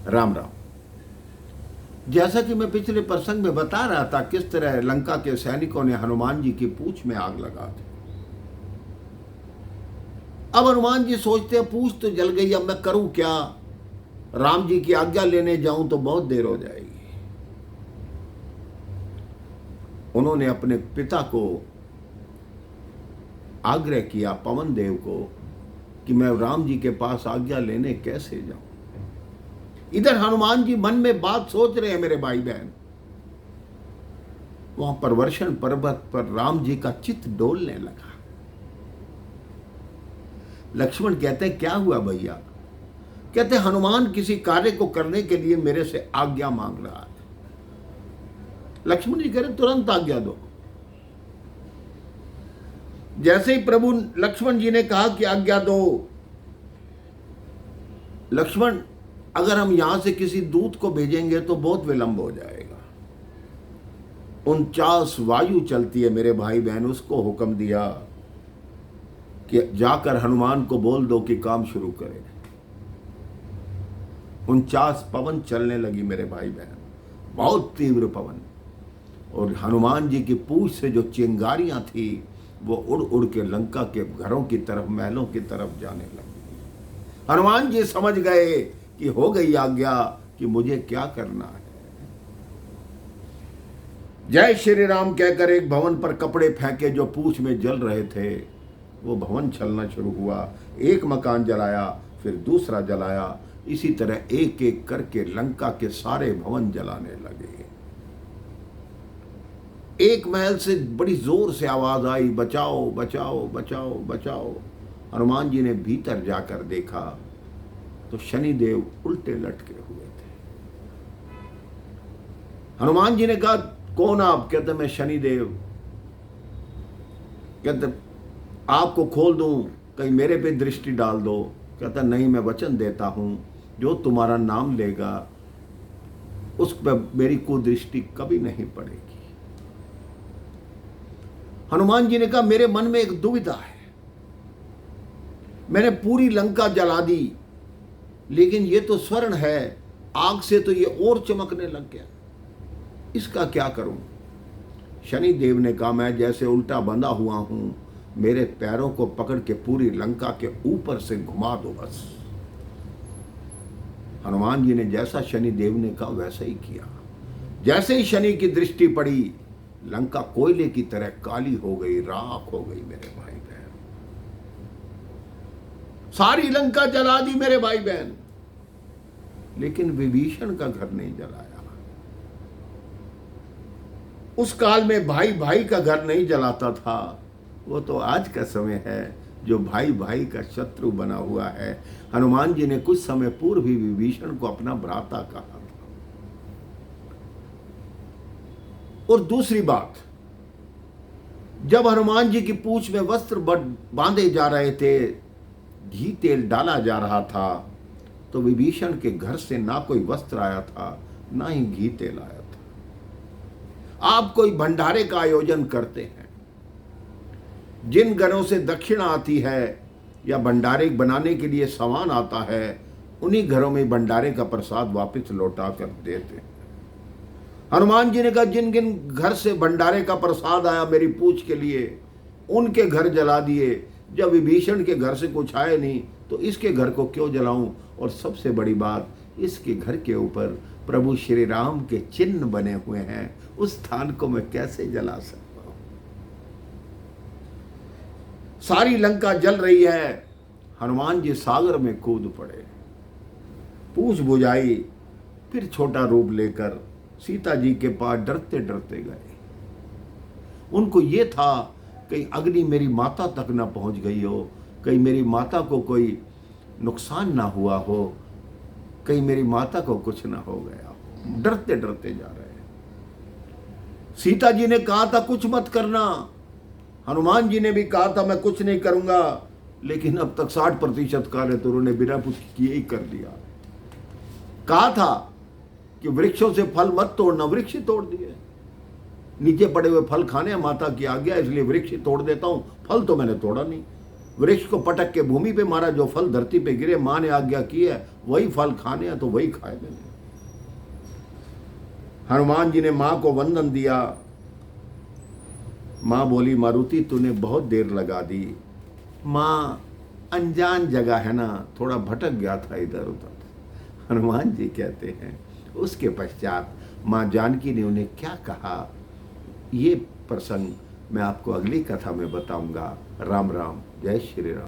राम राम। जैसा कि मैं पिछले प्रसंग में बता रहा था किस तरह लंका के सैनिकों ने हनुमान जी की पूंछ में आग लगा दी। अब हनुमान जी सोचते हैं पूंछ तो जल गई, अब मैं करूं क्या? राम जी की आज्ञा लेने जाऊं तो बहुत देर हो जाएगी। उन्होंने अपने पिता को आग्रह किया, पवन देव को, कि मैं राम जी के पास आज्ञा लेने कैसे जाऊं। इधर हनुमान जी मन में बात सोच रहे हैं मेरे भाई बहन। वहां परवर्षण पर्वत पर राम जी का चित्त डोलने लगा। लक्ष्मण कहते हैं क्या हुआ भैया? कहते हनुमान किसी कार्य को करने के लिए मेरे से आज्ञा मांग रहा है। लक्ष्मण जी कह रहे तुरंत आज्ञा दो। जैसे ही प्रभु लक्ष्मण जी ने कहा कि आज्ञा दो, लक्ष्मण अगर हम यहां से किसी दूत को भेजेंगे तो बहुत विलंब हो जाएगा। 49 वायु चलती है मेरे भाई बहन। उसको हुक्म दिया कि जाकर हनुमान को बोल दो कि काम शुरू करे। 49 पवन चलने लगी मेरे भाई बहन, बहुत तीव्र पवन। और हनुमान जी की पूंछ से जो चिंगारियां थी वो उड़ उड़ के लंका के घरों की तरफ, महलों की तरफ जाने लगी। हनुमान जी समझ गए कि हो गई आज्ञा, कि मुझे क्या करना है। जय श्री राम कहकर एक भवन पर कपड़े फेंके जो पूंछ में जल रहे थे। वो भवन चलना शुरू हुआ। एक मकान जलाया, फिर दूसरा जलाया। इसी तरह एक एक करके लंका के सारे भवन जलाने लगे। एक महल से बड़ी जोर से आवाज आई, बचाओ बचाओ बचाओ बचाओ। हनुमान जी ने भीतर जाकर देखा तो शनिदेव उल्टे लटके हुए थे। हनुमान जी ने कहा कौन आप? कहते मैं शनिदेव। कहते आपको खोल दूं, कहीं मेरे पे दृष्टि डाल दो। कहता नहीं, मैं वचन देता हूं जो तुम्हारा नाम लेगा उस पर मेरी कुदृष्टि कभी नहीं पड़ेगी। हनुमान जी ने कहा मेरे मन में एक दुविधा है। मैंने पूरी लंका जला दी, लेकिन ये तो स्वर्ण है, आग से तो ये और चमकने लग गया, इसका क्या करूं? शनि देव ने कहा मैं जैसे उल्टा बंधा हुआ हूं, मेरे पैरों को पकड़ के पूरी लंका के ऊपर से घुमा दो बस। हनुमान जी ने जैसा शनि देव ने कहा वैसा ही किया। जैसे ही शनि की दृष्टि पड़ी, लंका कोयले की तरह काली हो गई, राख हो गई मेरे भाई बहन। सारी लंका जला दी मेरे भाई बहन, लेकिन विभीषण का घर नहीं जलाया। उस काल में भाई भाई का घर नहीं जलाता था। वो तो आज का समय है जो भाई भाई का शत्रु बना हुआ है। हनुमान जी ने कुछ समय पूर्व ही विभीषण को अपना भ्राता कहा था। और दूसरी बात, जब हनुमान जी की पूंछ में वस्त्र बांधे जा रहे थे, घी तेल डाला जा रहा था, तो विभीषण के घर से ना कोई वस्त्र आया था, ना ही घी तेल आया था। आप कोई भंडारे का आयोजन करते हैं, जिन घरों से दक्षिणा आती है या भंडारे बनाने के लिए सामान आता है, उन्हीं घरों में भंडारे का प्रसाद वापस लौटा कर देते हैं। हनुमान जी ने कहा जिन जिन घर से भंडारे का प्रसाद आया मेरी पूछ के लिए, उनके घर जला दिए। जब विभीषण के घर से कुछ आए नहीं तो इसके घर को क्यों जलाऊं? और सबसे बड़ी बात, इसके घर के ऊपर प्रभु श्री राम के चिन्ह बने हुए हैं, उस स्थान को मैं कैसे जला सकता हूं? सारी लंका जल रही है। हनुमान जी सागर में कूद पड़े, पूछ बुझाई, फिर छोटा रूप लेकर सीता जी के पास डरते डरते गए। उनको ये था कहीं अग्नि मेरी माता तक ना पहुंच गई हो, कहीं मेरी माता को कोई नुकसान ना हुआ हो, कहीं मेरी माता को कुछ ना हो गया हो। डरते डरते जा रहे हैं। सीता जी ने कहा था कुछ मत करना, हनुमान जी ने भी कहा था मैं कुछ नहीं करूंगा, लेकिन अब तक 60% कार्य तो उन्होंने बिना कुछ किए ही कर दिया। कहा था कि वृक्षों से फल मत तोड़ना, वृक्ष तोड़ दिए। नीचे पड़े हुए फल खाने माता की आज्ञा, इसलिए वृक्ष तोड़ देता हूं, फल तो मैंने तोड़ा नहीं। वृक्ष को पटक के भूमि पे मारा, जो फल धरती पे गिरे माँ ने आज्ञा की है वही फल खाने हैं तो वही खाए मैंने। हनुमान जी ने माँ को वंदन दिया। माँ बोली मारुति तूने बहुत देर लगा दी। माँ अनजान जगह है ना, थोड़ा भटक गया था इधर उधर। हनुमान जी कहते हैं उसके पश्चात माँ जानकी ने उन्हें क्या कहा, ये प्रसंग मैं आपको अगली कथा में बताऊंगा। राम राम, जय श्री राम।